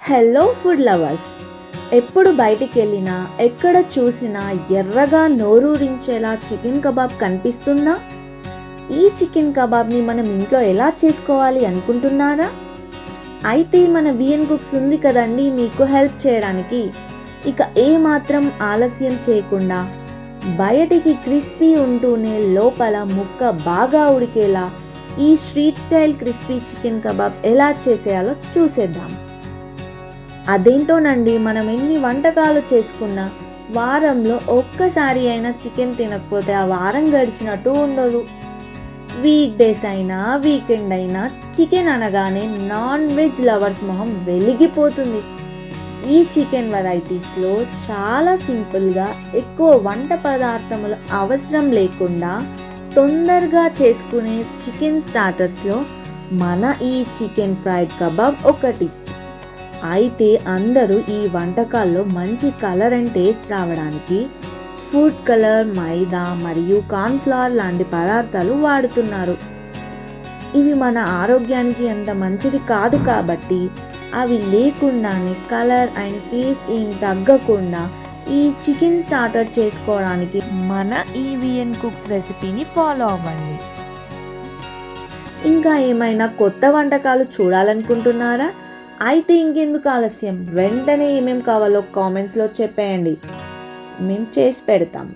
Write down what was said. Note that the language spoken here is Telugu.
హలో ఫుడ్ లవర్స్, ఎప్పుడు బయటికి వెళ్ళినా ఎక్కడ చూసినా ఎర్రగా నోరూరించేలా చికెన్ కబాబ్ కనిపిస్తుందా? ఈ చికెన్ కబాబ్ని మనం ఇంట్లో ఎలా చేసుకోవాలి అనుకుంటున్నారా? అయితే మన విఎన్ కుక్స్ ఉంది కదండి మీకు హెల్ప్ చేయడానికి. ఇక ఏమాత్రం ఆలస్యం చేయకుండా బయటికి క్రిస్పీ ఉంటూనే లోపల ముక్క బాగా ఉడికేలా ఈ street style crispy chicken kebab ఎలా చేసేయాలో చూసేద్దాం. అదేంటోనండి, మనం ఎన్ని వంటకాలు చేసుకున్నా వారంలో ఒక్కసారి అయినా చికెన్ తినకపోతే ఆ వారం గడిచినట్టు ఉండదు. వీక్ డేస్ అయినా వీకెండ్ అయినా చికెన్ అనగానే నాన్ వెజ్ లవర్స్ మొహం వెలిగిపోతుంది. ఈ చికెన్ వెరైటీస్లో చాలా సింపుల్గా ఎక్కువ వంట పదార్థములు అవసరం లేకుండా తొందరగా చేసుకునే చికెన్ స్టార్టర్స్లో మన ఈ చికెన్ ఫ్రైడ్ కబాబ్ ఒకటి. అయితే అందరూ ఈ వంటకాల్లో మంచి కలర్ అండ్ టేస్ట్ రావడానికి ఫుడ్ కలర్, మైదా మరియు కార్న్ఫ్లవర్ లాంటి పదార్థాలు వాడుతున్నారు. ఇవి మన ఆరోగ్యానికి అంత మంచిది కాదు కాబట్టి అవి లేకుండానే కలర్ అండ్ టేస్ట్ ఏం తగ్గకుండా ఈ చికెన్ స్టార్టర్ చేసుకోవడానికి మన ఈవిఎన్ కుక్స్ రెసిపీని ఫాలో అవ్వండి. ఇంకా ఏమైనా కొత్త వంటకాలు చూడాలనుకుంటున్నారా? అయితే ఇంకెందుకు ఆలస్యం, వెంటనే ఏమేం కావాలో కామెంట్స్లో చెప్పేయండి, మేము చేసి పెడతాం.